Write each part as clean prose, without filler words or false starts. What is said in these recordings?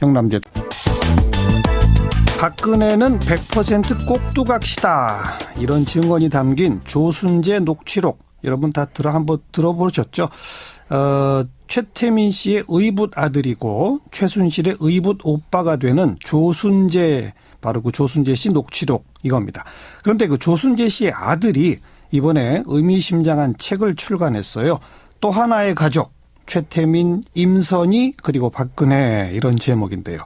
영남제. 박근혜는 100% 꼭두각시다. 이런 증언이 담긴 조순재 녹취록. 여러분 다 한번 들어보셨죠? 최태민 씨의 의붓 아들이고 최순실의 의붓 오빠가 되는 조순재, 바로 그 조순재 씨 녹취록 이겁니다. 그런데 그 조순재 씨의 아들이 이번에 의미심장한 책을 출간했어요. 또 하나의 가족, 최태민, 임선희 그리고 박근혜, 이런 제목인데요.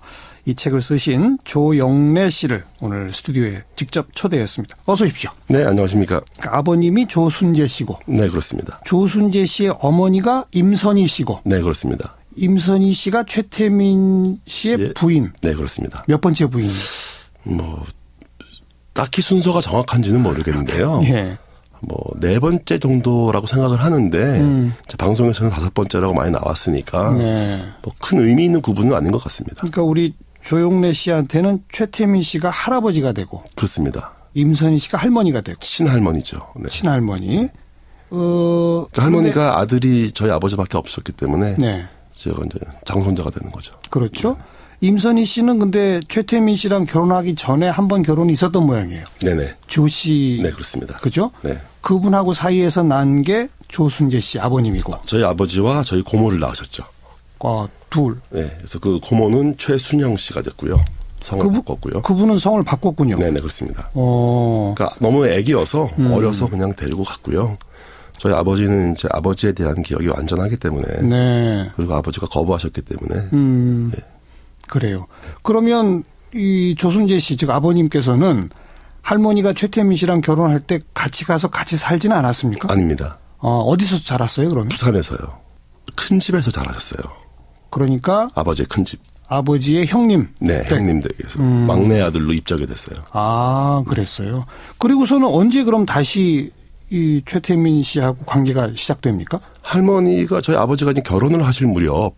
이 책을 쓰신 조영래 씨를 오늘 스튜디오에 직접 초대했습니다. 어서 오십시오. 네, 안녕하십니까. 아버님이 조순재 씨고. 네, 그렇습니다. 조순재 씨의 어머니가 임선희 씨고. 네, 그렇습니다. 임선희 씨가 최태민 씨의 부인. 네, 그렇습니다. 몇 번째 부인이요? 딱히 순서가 정확한지는 모르겠는데요. 예. 네 번째 정도라고 생각을 하는데, 방송에서는 5번째라고 많이 나왔으니까, 네. 큰 의미 있는 구분은 아닌 것 같습니다. 그러니까 우리 조용래 씨한테는 최태민 씨가 할아버지가 되고. 그렇습니다. 임선희 씨가 할머니가 되고. 친할머니죠. 네. 친할머니. 그러니까 할머니가 아들이 저희 아버지밖에 없었기 때문에, 네. 제가 이제 장손자가 되는 거죠. 그렇죠. 임선희 씨는 근데 최태민 씨랑 결혼하기 전에 한 번 결혼이 있었던 모양이에요. 네네. 조 씨. 네, 그렇습니다. 그죠? 네. 그분하고 사이에서 난 게 조순재 씨 아버님이고. 저희 아버지와 저희 고모를 낳으셨죠. 둘. 네. 그래서 그 고모는 최순영 씨가 됐고요. 성을 바꿨고요. 그분은 성을 바꿨군요. 네네, 그렇습니다. 그러니까 너무 애기여서 어려서 그냥 데리고 갔고요. 저희 아버지는 이제 아버지에 대한 기억이 완전하기 때문에. 네. 그리고 아버지가 거부하셨기 때문에. 네. 그래요. 그러면 이 조순재 씨, 즉 아버님께서는 할머니가 최태민 씨랑 결혼할 때 같이 가서 같이 살지는 않았습니까? 아닙니다. 어디서 자랐어요, 그러면? 부산에서요. 큰 집에서 자라셨어요. 그러니까 아버지의 큰 집. 아버지의 형님. 네, 형님 댁에서 막내 아들로 입적이 됐어요. 그랬어요. 그리고서는 언제 그럼 다시 이 최태민 씨하고 관계가 시작됩니까? 할머니가 저희 아버지가 이제 결혼을 하실 무렵,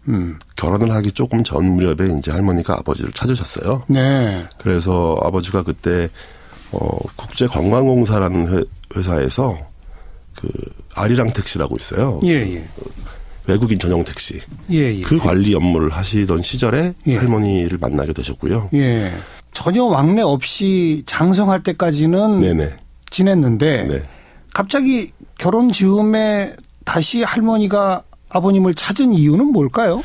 결혼을 하기 조금 전 무렵에 이제 할머니가 아버지를 찾으셨어요. 네. 그래서 아버지가 그때 국제관광공사라는 회사에서 그 아리랑 택시라고 있어요. 예. 외국인 전용 택시. 예. 그 관리 업무를 하시던 시절에 예. 할머니를 만나게 되셨고요. 예. 전혀 왕래 없이 장성할 때까지는 네네. 지냈는데 네. 갑자기 결혼 즈음에 다시 할머니가 아버님을 찾은 이유는 뭘까요?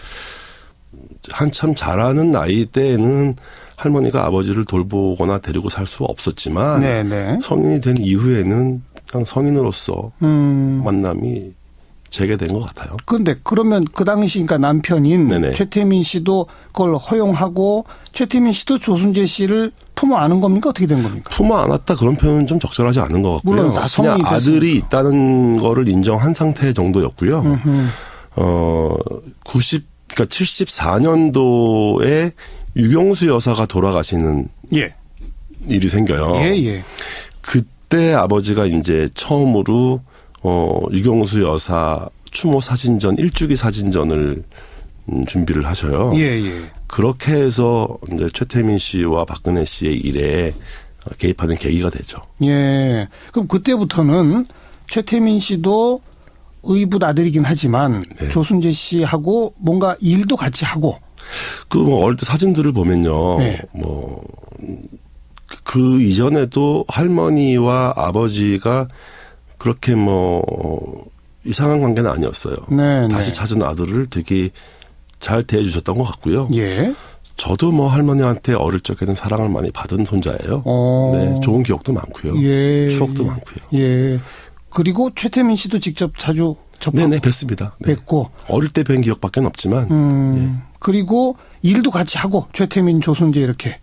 한참 자라는 나이 때에는 할머니가 아버지를 돌보거나 데리고 살 수 없었지만 네네. 성인이 된 이후에는 그냥 성인으로서 만남이 재개된 것 같아요. 그런데 그러면 그 당시 그러니까 남편인 네네. 최태민 씨도 그걸 허용하고 최태민 씨도 조순재 씨를 품어 안은 겁니까? 어떻게 된 겁니까? 품어 안았다 그런 표현은 좀 적절하지 않은 것 같고요. 물론 다 성인이 그냥 아들이 있다는 거를 인정한 상태 정도였고요. 그러니까 74년도에 유경수 여사가 돌아가시는 예. 일이 생겨요. 예. 그때 아버지가 이제 처음으로 유경수 여사 추모 사진전, 일주기 사진전을 준비를 하셔요. 예. 그렇게 해서 이제 최태민 씨와 박근혜 씨의 일에 개입하는 계기가 되죠. 예. 그럼 그때부터는 최태민 씨도 의붓 아들이긴 하지만 네. 조순재 씨하고 뭔가 일도 같이 하고. 어릴 때 사진들을 보면요. 네. 그 이전에도 할머니와 아버지가 그렇게 이상한 관계는 아니었어요. 네. 다시 찾은 아들을 되게 잘 대해주셨던 것 같고요. 예. 저도 할머니한테 어릴 적에는 사랑을 많이 받은 손자예요. 네, 좋은 기억도 많고요. 예. 추억도 많고요. 예. 그리고 최태민 씨도 직접 자주 접하고. 네네, 뵀습니다. 네. 뵙고. 어릴 때 뵌 기억밖에 없지만. 그리고 일도 같이 하고 최태민, 조순재 이렇게.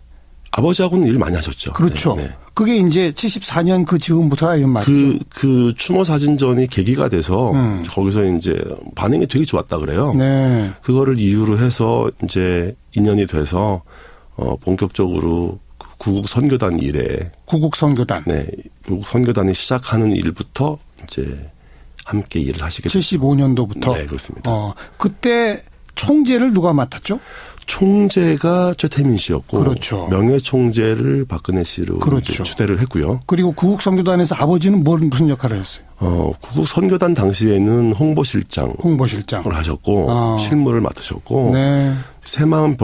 아버지하고는 일 많이 하셨죠. 그렇죠. 네. 그게 이제 74년 그 즈음부터라 이런 말이죠. 그 추모 사진전이 계기가 돼서 거기서 이제 반응이 되게 좋았다 그래요. 네. 그거를 이유로 해서 이제 인연이 돼서 본격적으로 구국 선교단 일에 구국 선교단. 네, 구국 선교단이 시작하는 일부터 이제 함께 일을 하시게 됐죠. 75년도부터. 네, 그렇습니다. 그때 총재를 누가 맡았죠? 총재가 최태민 씨였고 그렇죠. 명예 총재를 박근혜 씨로 그렇죠. 이제 추대를 했고요. 그리고 구국선교단에서 아버지는 무슨 역할을 했어요? 구국 선교단 당시에는 홍보실장을 홍보실장. 하셨고 실무를 맡으셨고 네. 새마음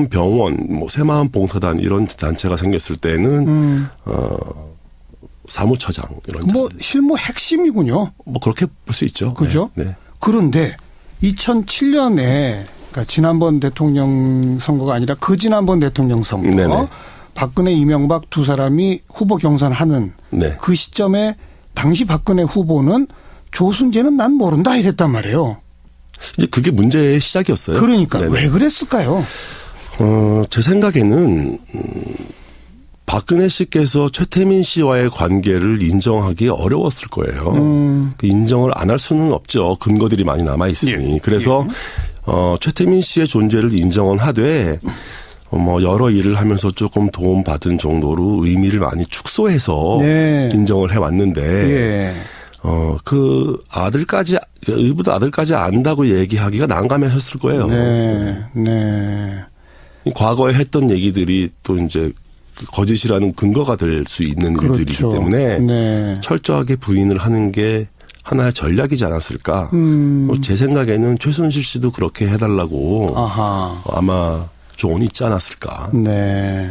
병원, 뭐 새마음 봉사단 이런 단체가 생겼을 때는 사무처장 이런 뭐 실무 핵심이군요. 뭐 그렇게 볼 수 있죠. 그죠? 네. 네. 그런데 2007년에 그러니까 지난번 대통령 선거가 아니라 그 지난번 대통령 선거 네네. 박근혜 이명박 두 사람이 후보 경선하는 네. 그 시점에 당시 박근혜 후보는 조순재는 난 모른다 이랬단 말이에요. 이제 그게 문제의 시작이었어요. 그러니까 네네. 왜 그랬을까요? 제 생각에는 박근혜 씨께서 최태민 씨와의 관계를 인정하기 어려웠을 거예요. 그 인정을 안 할 수는 없죠. 근거들이 많이 남아 있으니. 예. 그래서 최태민 씨의 존재를 인정은 하되 뭐 여러 일을 하면서 조금 도움 받은 정도로 의미를 많이 축소해서 네. 인정을 해왔는데 예. 그 의붓 아들까지 안다고 얘기하기가 난감하셨을 거예요. 네. 네. 과거에 했던 얘기들이 또 이제 거짓이라는 근거가 될 수 있는 그렇죠. 일들이기 때문에 네. 철저하게 부인을 하는 게 하나의 전략이지 않았을까. 제 생각에는 최순실 씨도 그렇게 해달라고 아하. 아마 조언이 있지 않았을까. 네.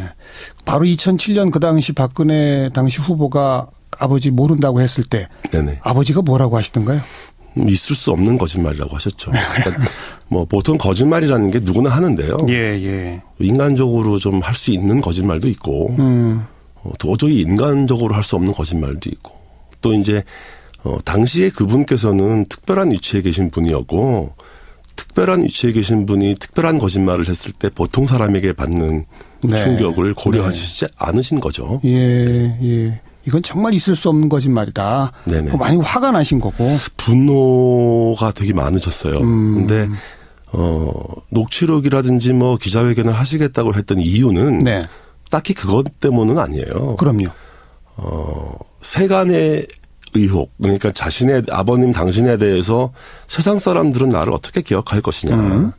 바로 2007년 그 당시 박근혜 당시 후보가 아버지 모른다고 했을 때 네네. 아버지가 뭐라고 하시던가요? 있을 수 없는 거짓말이라고 하셨죠. 그러니까 뭐 보통 거짓말이라는 게 누구나 하는데요. 예, 예. 인간적으로 좀 할 수 있는 거짓말도 있고 도저히 인간적으로 할 수 없는 거짓말도 있고 또 이제 당시에 그분께서는 특별한 위치에 계신 분이었고 특별한 위치에 계신 분이 특별한 거짓말을 했을 때 보통 사람에게 받는 네. 충격을 고려하시지 않으신 거죠. 예, 예. 이건 정말 있을 수 없는 거짓말이다. 네네. 많이 화가 나신 거고. 분노가 되게 많으셨어요. 근데 녹취록이라든지 뭐 기자회견을 하시겠다고 했던 이유는 네. 딱히 그것 때문은 아니에요. 그럼요. 세간의 의혹, 그러니까 자신의 아버님 당신에 대해서 세상 사람들은 나를 어떻게 기억할 것이냐.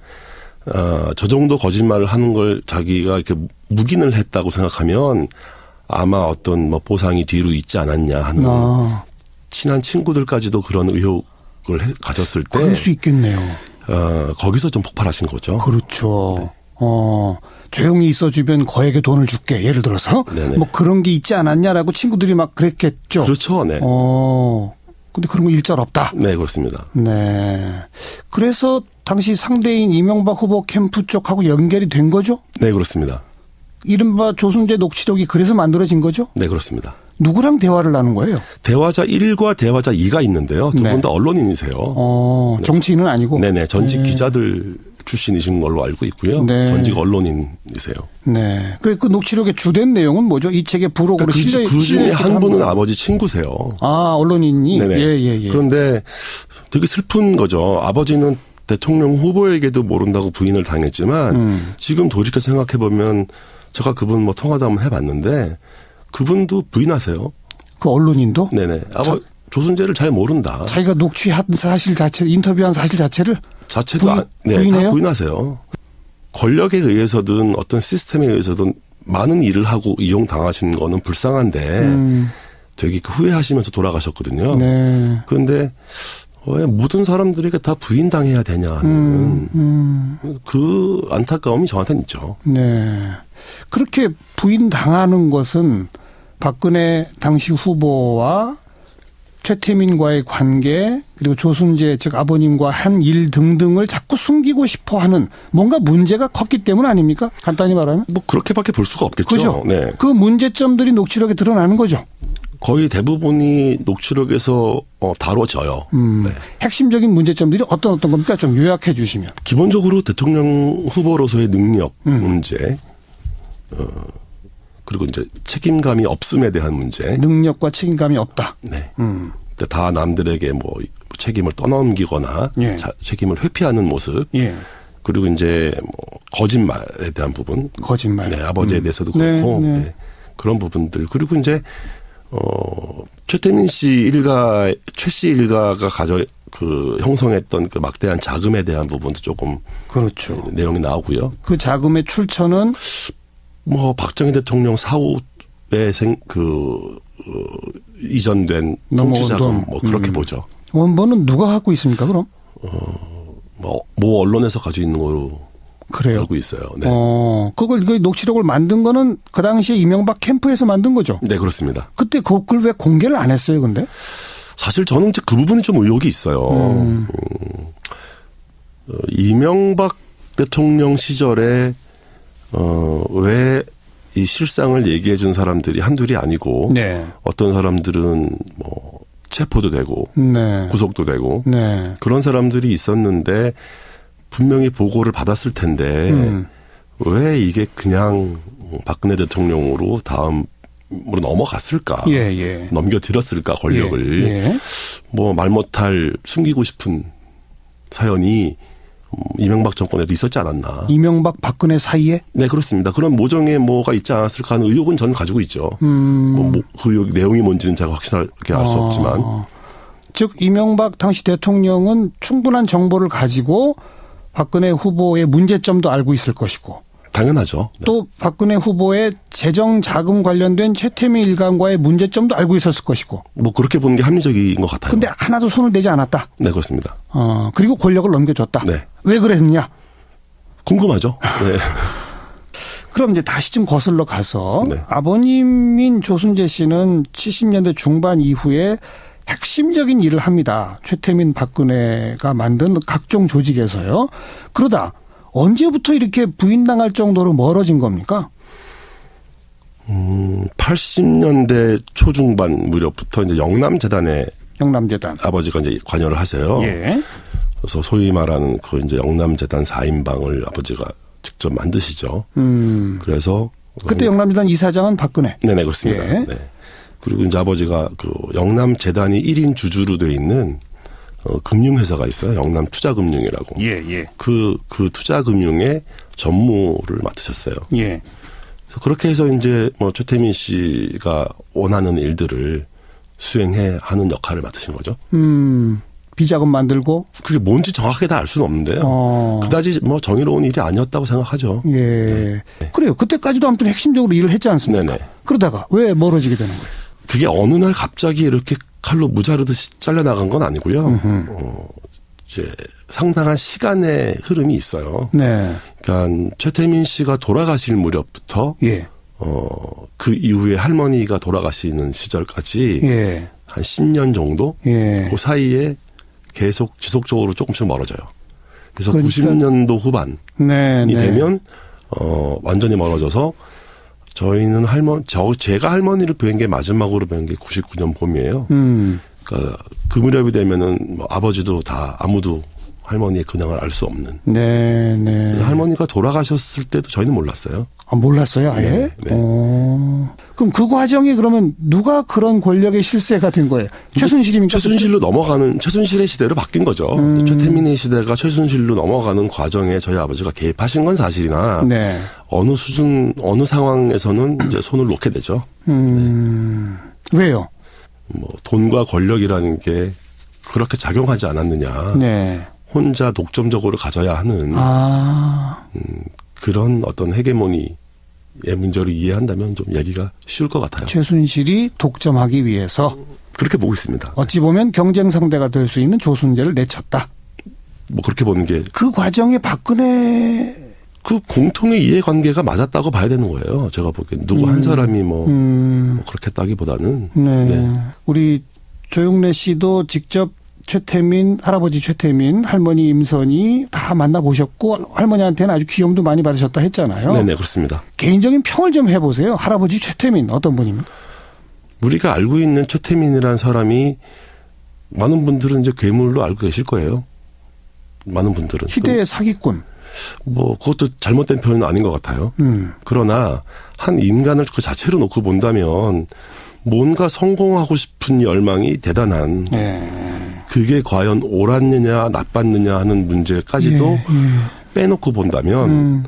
저 정도 거짓말을 하는 걸 자기가 이렇게 묵인을 했다고 생각하면 아마 어떤 뭐 보상이 뒤로 있지 않았냐 하는 친한 친구들까지도 그런 의혹을 가졌을 때 그럴 수 있겠네요. 거기서 좀 폭발하신 거죠. 그렇죠. 네. 조용히 있어주면 거액의 돈을 줄게. 예를 들어서 네네. 뭐 그런 게 있지 않았냐라고 친구들이 막 그랬겠죠. 그렇죠. 네. 근데 그런 거 일절 없다. 네, 그렇습니다. 네. 그래서 당시 상대인 이명박 후보 캠프 쪽하고 연결이 된 거죠? 네, 그렇습니다. 이른바 조순재 녹취록이 그래서 만들어진 거죠? 네, 그렇습니다. 누구랑 대화를 나눈 거예요? 대화자 1과 대화자 2가 있는데요. 두 분 다 언론인이세요. 정치인은 아니고? 네네. 전직 기자들 출신이신 걸로 알고 있고요. 네. 전직 언론인이세요. 네. 그 녹취록의 주된 내용은 뭐죠? 이 책의 부록으로 그러니까 그 중에 한 분은 아버지 친구세요. 언론인이? 네네. 예. 그런데 되게 슬픈 거죠. 아버지는 대통령 후보에게도 모른다고 부인을 당했지만 지금 돌이켜 생각해보면 제가 그분 뭐 통화도 한번 해봤는데 그분도 부인하세요. 그 언론인도? 네네. 조순재를 잘 모른다. 자기가 녹취한 사실 자체, 인터뷰한 사실 자체도 다 부인하세요. 권력에 의해서든 어떤 시스템에 의해서든 많은 일을 하고 이용당하신 거는 불쌍한데 되게 후회하시면서 돌아가셨거든요. 네. 그런데 왜 모든 사람들에게 다 부인당해야 되냐 하는 그 안타까움이 저한테는 있죠. 네. 그렇게 부인당하는 것은 박근혜 당시 후보와 최태민과의 관계 그리고 조순재 즉 아버님과 한 일 등등을 자꾸 숨기고 싶어하는 뭔가 문제가 컸기 때문 아닙니까? 간단히 말하면. 뭐 그렇게밖에 볼 수가 없겠죠. 그죠? 네. 그 문제점들이 녹취록에 드러나는 거죠. 거의 대부분이 녹취록에서 다뤄져요. 네. 핵심적인 문제점들이 어떤 겁니까? 좀 요약해 주시면. 기본적으로 대통령 후보로서의 능력 문제, 그리고 이제 책임감이 없음에 대한 문제. 능력과 책임감이 없다. 네. 다 남들에게 뭐 책임을 떠넘기거나 예. 책임을 회피하는 모습. 예. 그리고 이제 뭐 거짓말에 대한 부분. 거짓말. 네, 아버지에 대해서도 그렇고 네. 그런 부분들. 그리고 이제 최태민 씨 일가, 최 씨 일가가 그 형성했던 그 막대한 자금에 대한 부분도 조금 그렇죠. 내용이 나오고요. 그 자금의 출처는 뭐 박정희 대통령 사후에 이전된 넘어온 통치자금 돈. 뭐 그렇게 보죠. 원본은 누가 갖고 있습니까? 그럼 뭐 언론에서 가지고 있는 거로 그래요. 알고 있어요. 네. 그걸 그 녹취록을 만든 거는 그 당시에 이명박 캠프에서 만든 거죠. 네, 그렇습니다. 그때 그걸 왜 공개를 안 했어요, 근데? 사실 저는 이제 그 부분이 좀 의혹이 있어요. 이명박 대통령 시절에 왜 이 실상을 얘기해 준 사람들이 한둘이 아니고 네. 어떤 사람들은 뭐 체포도 되고 네. 구속도 되고 네. 그런 사람들이 있었는데 분명히 보고를 받았을 텐데 왜 이게 그냥 박근혜 대통령으로 다음으로 넘어갔을까? 예, 예. 넘겨드렸을까 권력을 예. 뭐 말 못할 숨기고 싶은 사연이 이명박 정권에도 있었지 않았나? 이명박 박근혜 사이에? 네, 그렇습니다. 그런 모종의 뭐가 있지 않았을까 하는 의혹은 저는 가지고 있죠. 그 의혹 내용이 뭔지는 제가 확실하게 알 수 없지만. 즉 이명박 당시 대통령은 충분한 정보를 가지고 박근혜 후보의 문제점도 알고 있을 것이고 당연하죠. 네. 또 박근혜 후보의 재정 자금 관련된 최태민 일가와의 문제점도 알고 있었을 것이고. 뭐 그렇게 보는 게 합리적인 것 같아요. 근데 하나도 손을 대지 않았다. 네, 그렇습니다. 그리고 권력을 넘겨줬다. 네. 왜 그랬느냐? 궁금하죠. 네. 그럼 이제 다시 좀 거슬러 가서 네. 아버님인 조순재 씨는 70년대 중반 이후에 핵심적인 일을 합니다. 최태민 박근혜가 만든 각종 조직에서요. 그러다 언제부터 이렇게 부인당할 정도로 멀어진 겁니까? 80년대 초중반 무렵부터 이제 영남재단에 영남재단. 아버지가 이제 관여를 하세요. 예. 그래서 소위 말하는 그 이제 영남재단 4인방을 아버지가 직접 만드시죠. 그래서 그때 영남재단 이사장은 박근혜. 네네, 그렇습니다. 예. 네. 그리고 이제 아버지가 그 영남재단이 1인 주주로 돼 있는 금융회사가 있어요. 영남투자금융이라고. 예, 예. 그 투자금융의 전무를 맡으셨어요. 예. 그래서 그렇게 해서 이제 뭐 최태민 씨가 원하는 일들을 수행해 하는 역할을 맡으신 거죠. 비자금 만들고. 그게 뭔지 정확하게 다 알 수는 없는데요. 그다지 뭐 정의로운 일이 아니었다고 생각하죠. 예. 그래요. 그때까지도 아무튼 핵심적으로 일을 했지 않습니까? 네네. 그러다가 왜 멀어지게 되는 거예요? 그게 어느 날 갑자기 이렇게 칼로 무자르듯이 잘려나간 건 아니고요. 이제 상당한 시간의 흐름이 있어요. 네. 그러니까 최태민 씨가 돌아가실 무렵부터 예. 그 이후에 할머니가 돌아가시는 시절까지 예. 한 10년 정도 예. 그 사이에 계속 지속적으로 조금씩 멀어져요. 그래서 그러니까 90년도 후반이 네. 되면 완전히 멀어져서 저희는 제가 할머니를 뵌 게 마지막으로 뵌 게 99년 봄이에요. 그러니까 그 무렵이 되면은 뭐 아버지도 다 아무도 할머니의 근황을 알 수 없는. 네, 네. 그래서 할머니가 돌아가셨을 때도 저희는 몰랐어요. 아, 몰랐어요, 아예? 네, 네. 그럼 그 과정이 그러면 누가 그런 권력의 실세가 된 거예요? 최순실입니까? 최순실의 시대로 바뀐 거죠. 최태민의 시대가 최순실로 넘어가는 과정에 저희 아버지가 개입하신 건 사실이나 네. 어느 상황에서는 이제 손을 놓게 되죠. 왜요? 뭐 돈과 권력이라는 게 그렇게 작용하지 않았느냐. 네. 혼자 독점적으로 가져야 하는 그런 어떤 헤게모니의 문제를 이해한다면 좀 얘기가 쉬울 것 같아요. 최순실이 독점하기 위해서 그렇게 보고 있습니다. 어찌 보면 경쟁 상대가 될 수 있는 조순재를 내쳤다. 뭐 그렇게 보는 게 그 과정에 박근혜 그 공통의 이해관계가 맞았다고 봐야 되는 거예요. 제가 보기엔 누구 한 사람이 뭐 그렇게 했다기보다는 네. 네. 우리 조용래 씨도 직접 할아버지 최태민, 할머니 임선희 다 만나보셨고 할머니한테는 아주 귀염도 많이 받으셨다 했잖아요. 네네, 그렇습니다. 개인적인 평을 좀 해보세요. 할아버지 최태민 어떤 분입니까? 우리가 알고 있는 최태민이라는 사람이 많은 분들은 이제 괴물로 알고 계실 거예요. 많은 분들은. 희대의 사기꾼. 뭐 그것도 잘못된 표현은 아닌 것 같아요. 그러나 한 인간을 그 자체로 놓고 본다면 뭔가 성공하고 싶은 열망이 대단한 그게 과연 옳았느냐 나빴느냐 하는 문제까지도 빼놓고 본다면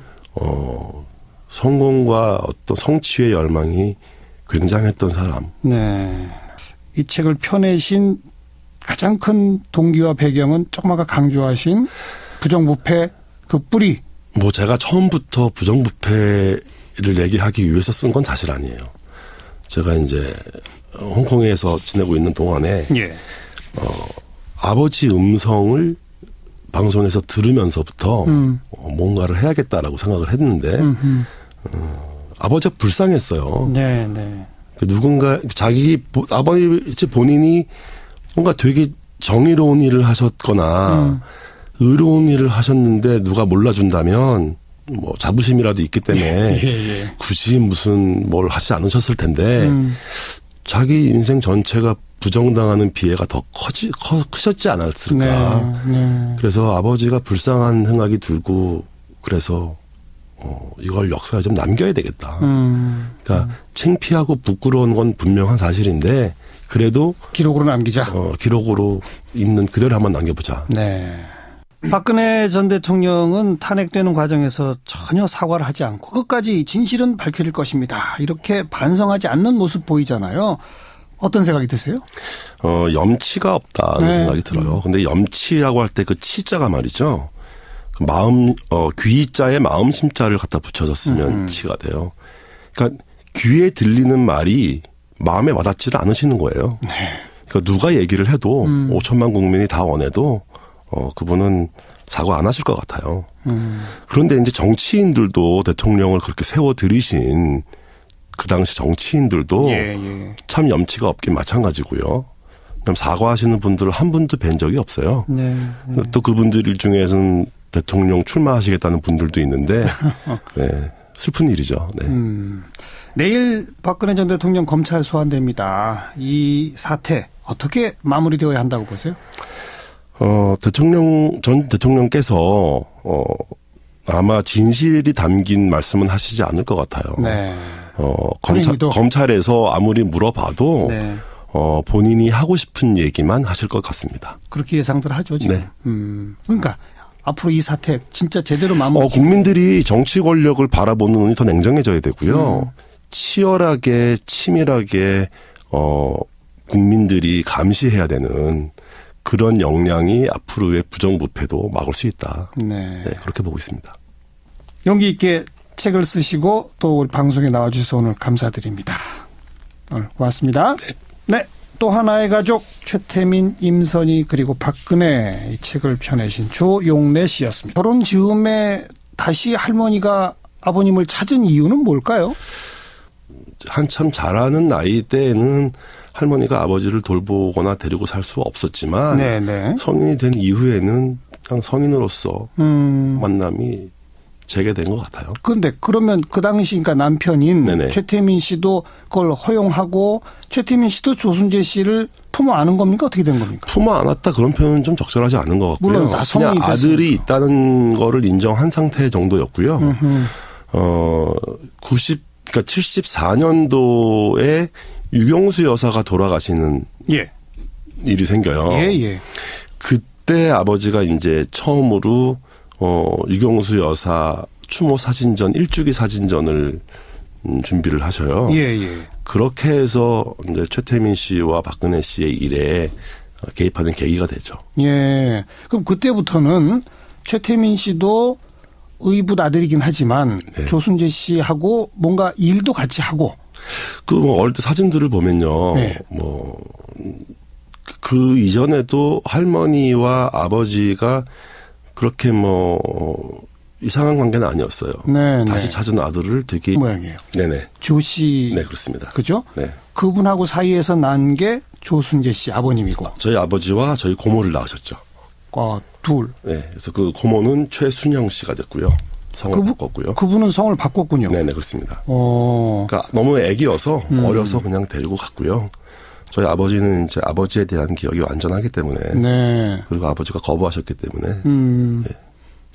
성공과 어떤 성취의 열망이 굉장했던 사람. 네. 이 책을 펴내신 가장 큰 동기와 배경은 조금 아까 강조하신 부정부패 그 뿌리. 뭐 제가 처음부터 부정부패를 얘기하기 위해서 쓴 건 사실 아니에요. 제가 이제 홍콩에서 지내고 있는 동안에 예. 아버지 음성을 방송에서 들으면서부터 뭔가를 해야겠다라고 생각을 했는데 아버지가 불쌍했어요. 네, 네. 누군가 아버지 본인이 뭔가 되게 정의로운 일을 하셨거나 의로운 일을 하셨는데 누가 몰라준다면 뭐 자부심이라도 있기 때문에 예. 굳이 무슨 뭘 하지 않으셨을 텐데 자기 인생 전체가 부정당하는 비애가 더 크셨지 않았을까. 네. 그래서 아버지가 불쌍한 생각이 들고 그래서 이걸 역사에 좀 남겨야 되겠다. 그러니까 창피하고 부끄러운 건 분명한 사실인데 그래도 기록으로 남기자. 기록으로 있는 그대로 한번 남겨보자. 네. 박근혜 전 대통령은 탄핵되는 과정에서 전혀 사과를 하지 않고 끝까지 진실은 밝혀질 것입니다. 이렇게 반성하지 않는 모습 보이잖아요. 어떤 생각이 드세요? 염치가 없다는 네. 생각이 들어요. 근데 염치라고 할 때 그 치자가 말이죠. 그 귀자에 마음 심자를 갖다 붙여줬으면 치가 돼요. 그러니까 귀에 들리는 말이 마음에 와닿지를 않으시는 거예요. 네. 그러니까 누가 얘기를 해도 5천만 국민이 다 원해도 그분은 사과 안 하실 것 같아요. 그런데 이제 정치인들도 대통령을 그렇게 세워 들이신 그 당시 정치인들도 예. 참 염치가 없긴 마찬가지고요. 그럼 사과하시는 분들을 한 분도 뵌 적이 없어요. 네. 또 그분들 중에서는 대통령 출마하시겠다는 분들도 있는데 네, 슬픈 일이죠. 네. 내일 박근혜 전 대통령 검찰 소환됩니다. 이 사태 어떻게 마무리되어야 한다고 보세요? 전 대통령께서 아마 진실이 담긴 말씀은 하시지 않을 것 같아요. 네. 검찰에서 아무리 물어봐도 네. 본인이 하고 싶은 얘기만 하실 것 같습니다. 그렇게 예상들 하죠, 지금. 네. 그러니까 앞으로 이 사태 진짜 제대로 마무리. 국민들이 정치 권력을 바라보는 눈이 더 냉정해져야 되고요. 치열하게 치밀하게 국민들이 감시해야 되는 그런 역량이 앞으로의 부정부패도 막을 수 있다. 네. 네, 그렇게 보고 있습니다. 용기 있게 책을 쓰시고 또 우리 방송에 나와주셔서 오늘 감사드립니다. 오늘 고맙습니다. 네. 또 하나의 가족 최태민, 임선희 그리고 박근혜 이 책을 펴내신 조용래 씨였습니다. 결혼 즈음에 다시 할머니가 아버님을 찾은 이유는 뭘까요? 한참 자라는 나이 때에는 할머니가 아버지를 돌보거나 데리고 살 수 없었지만 네네. 성인이 된 이후에는 그냥 성인으로서 만남이 재개된 것 같아요. 그런데 그러면 그 당시 그러니까 남편인 네네. 최태민 씨도 그걸 허용하고 최태민 씨도 조순재 씨를 품어 안은 겁니까? 어떻게 된 겁니까? 품어 안았다 그런 표현은 좀 적절하지 않은 것 같고요. 물론 그냥 성인이 아들이 있다는 거를 인정한 상태 정도였고요. 그러니까 74년도에 유경수 여사가 돌아가시는 예. 일이 생겨요. 예. 그때 아버지가 이제 처음으로 유경수 여사 추모 사진전 일주기 사진전을 준비를 하셔요. 예. 그렇게 해서 이제 최태민 씨와 박근혜 씨의 일에 개입하는 계기가 되죠. 예. 그럼 그때부터는 최태민 씨도 의붓 아들이긴 하지만 네. 조순재 씨하고 뭔가 일도 같이 하고. 어릴 때 사진들을 보면요. 네. 그 이전에도 할머니와 아버지가 그렇게 이상한 관계는 아니었어요. 네. 다시 찾은 아들을 되게 모양이에요. 네네. 조 씨. 네, 그렇습니다. 그죠? 네. 그분하고 사이에서 난 게 조순재 씨 아버님이고. 저희 아버지와 저희 고모를 낳으셨죠. 둘. 네. 그래서 그 고모는 최순영 씨가 됐고요. 성을 바꿨고요. 그분은 성을 바꿨군요. 네네, 그렇습니다. 그러니까 너무 애기여서 어려서 그냥 데리고 갔고요. 저희 아버지는 이제 아버지에 대한 기억이 완전하기 때문에. 네. 그리고 아버지가 거부하셨기 때문에. 네.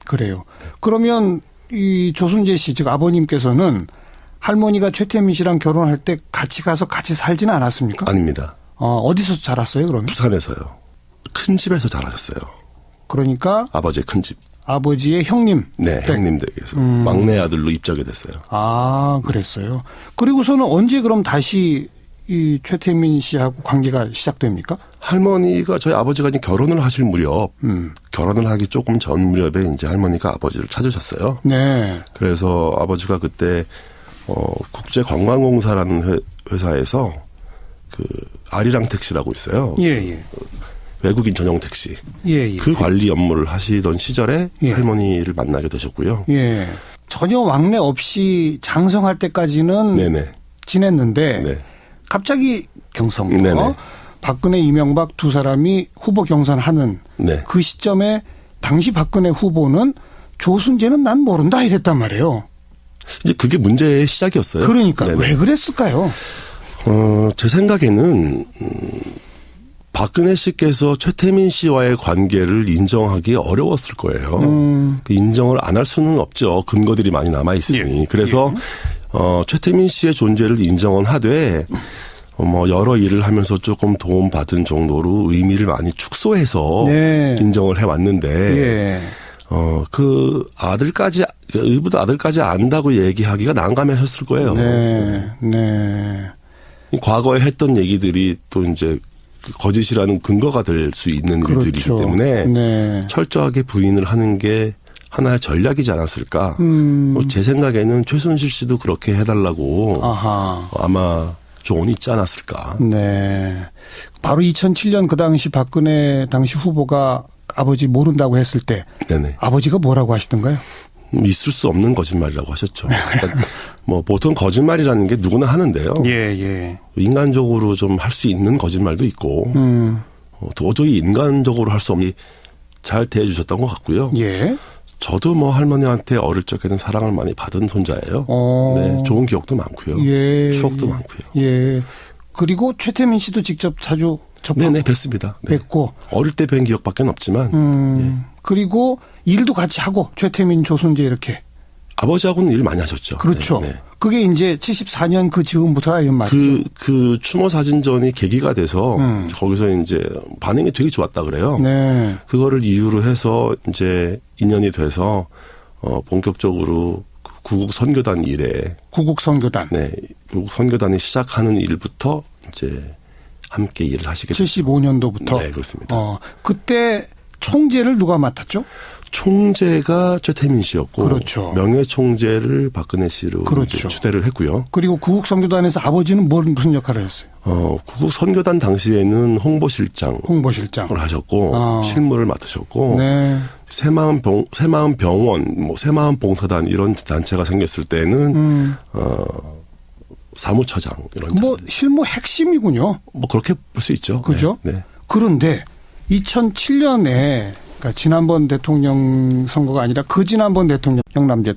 그래요. 그러면 이 조순재 씨, 즉 아버님께서는 할머니가 최태민 씨랑 결혼할 때 같이 가서 같이 살지는 않았습니까? 아닙니다. 어디서 자랐어요, 그러면? 부산에서요. 큰 집에서 자라셨어요. 그러니까 아버지의 큰 집. 아버지의 형님. 네, 형님댁에서 막내 아들로 입적이 됐어요. 그랬어요. 그리고서는 언제 그럼 다시 이 최태민 씨하고 관계가 시작됩니까? 할머니가 저희 아버지가 이제 결혼을 하실 무렵, 결혼을 하기 조금 전 무렵에 이제 할머니가 아버지를 찾으셨어요. 네. 그래서 아버지가 그때 국제관광공사라는 회사에서 그 아리랑 택시라고 있어요. 예, 예. 외국인 전용 택시. 예, 예. 그 관리 업무를 하시던 시절에 예. 할머니를 만나게 되셨고요. 예. 전혀 왕래 없이 장성할 때까지는 네네. 지냈는데 네. 갑자기 경선거 네네. 박근혜 이명박 두 사람이 후보 경선하는 네. 그 시점에 당시 박근혜 후보는 조순재는 난 모른다 이랬단 말이에요. 이제 그게 문제의 시작이었어요. 그러니까 네네. 왜 그랬을까요? 제 생각에는 박근혜 씨께서 최태민 씨와의 관계를 인정하기 어려웠을 거예요. 그 인정을 안 할 수는 없죠. 근거들이 많이 남아 있으니. 예. 그래서 최태민 씨의 존재를 인정은 하되 여러 일을 하면서 조금 도움받은 정도로 의미를 많이 축소해서 네. 인정을 해왔는데 예. 그 의붓 아들까지 안다고 얘기하기가 난감하셨을 거예요. 네. 네. 과거에 했던 얘기들이 또 이제 거짓이라는 근거가 될 수 있는 일들이기 그렇죠. 때문에 네. 철저하게 부인을 하는 게 하나의 전략이지 않았을까. 제 생각에는 최순실 씨도 그렇게 해달라고 아하. 아마 조언이 있지 않았을까. 네. 바로 2007년 그 당시 박근혜 당시 후보가 아버지 모른다고 했을 때 네네. 아버지가 뭐라고 하시던가요? 있을 수 없는 거짓말이라고 하셨죠. 그러니까 보통 거짓말이라는 게 누구나 하는데요. 예, 예. 인간적으로 좀 할 수 있는 거짓말도 있고 도저히 인간적으로 할 수 없니 잘 대해주셨던 것 같고요. 예. 저도 할머니한테 어릴 적에는 사랑을 많이 받은 손자예요. 네, 좋은 기억도 많고요. 예. 추억도 많고요. 예. 그리고 최태민 씨도 직접 자주 접하고 네네, 뵀습니다. 네. 뵙고. 어릴 때 뵌 기억밖에 없지만 그리고 일도 같이 하고 최태민, 조순재 이렇게. 아버지하고는 일 많이 하셨죠. 그렇죠. 네, 네. 그게 이제 74년 그 즈음부터가 이런 말이죠. 그 추모 사진전이 계기가 돼서 거기서 이제 반응이 되게 좋았다 그래요. 네. 그거를 이유로 해서 이제 인연이 돼서 본격적으로 구국 선교단 일에 구국 선교단. 네, 구국 선교단이 시작하는 일부터 이제 함께 일을 하시게 됐죠. 75년도부터. 네, 그렇습니다. 그때 총재를 누가 맡았죠? 총재가 최태민 씨였고, 그렇죠. 명예 총재를 박근혜 씨로 그렇죠. 이제 추대를 했고요. 그리고 구국 선교단에서 아버지는 무슨 역할을 했어요? 구국 선교단 당시에는 홍보실장을 홍보실장. 하셨고 실무를 맡으셨고, 네. 새마음 병원, 새마음 봉사단 이런 단체가 생겼을 때는 사무처장 이런 실무 핵심이군요. 그렇게 볼 수 있죠. 그죠? 네. 네. 그런데 2007년에 그러니까 지난번 대통령 선거가 아니라 그 지난번 대통령 영남제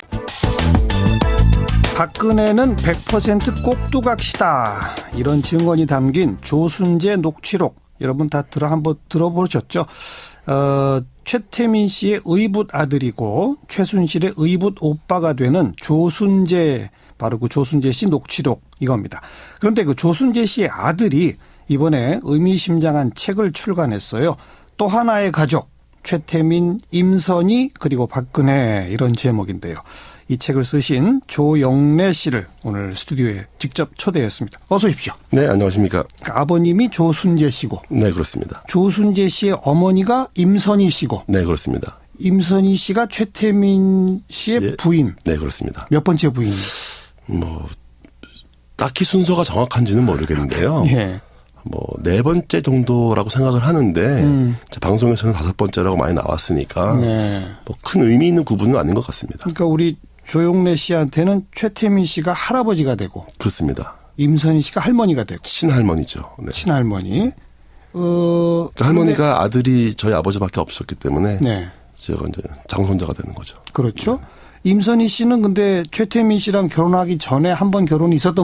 박근혜는 100% 꼭두각시다. 이런 증언이 담긴 조순재 녹취록 여러분 다 한번 들어보셨죠? 최태민 씨의 의붓 아들이고 최순실의 의붓 오빠가 되는 조순재 바로 그 조순재 씨 녹취록 이겁니다. 그런데 그 조순재 씨의 아들이 이번에 의미심장한 책을 출간했어요. 또 하나의 가족 최태민, 임선희 그리고 박근혜 이런 제목인데요. 이 책을 쓰신 조영래 씨를 오늘 스튜디오에 직접 초대했습니다. 어서 오십시오. 네, 안녕하십니까. 아버님이 조순재 씨고. 네, 그렇습니다. 조순재 씨의 어머니가 임선희 씨고. 네, 그렇습니다. 임선희 씨가 최태민 씨의 부인. 네, 그렇습니다. 몇 번째 부인이에요? 딱히 순서가 정확한지는 모르겠는데요. 예. 네 번째 정도라고 생각을 하는데 방송에서는 5번째라고 많이 나왔으니까 네. 큰 의미 있는 구분은 아닌 것 같습니다. 그러니까 우리 조용래 씨한테는 최태민 씨가 할아버지가 되고 그렇습니다. 임선희 씨가 할머니가 되고 친할머니죠. 네. 친할머니. 그러니까 할머니가 아들이 저희 아버지밖에 없었기 때문에 네. 제가 이제 장손자가 되는 거죠. 그렇죠. 임선희 씨는 근데 최태민 씨랑 결혼하기 전에 한 번 결혼이 있었던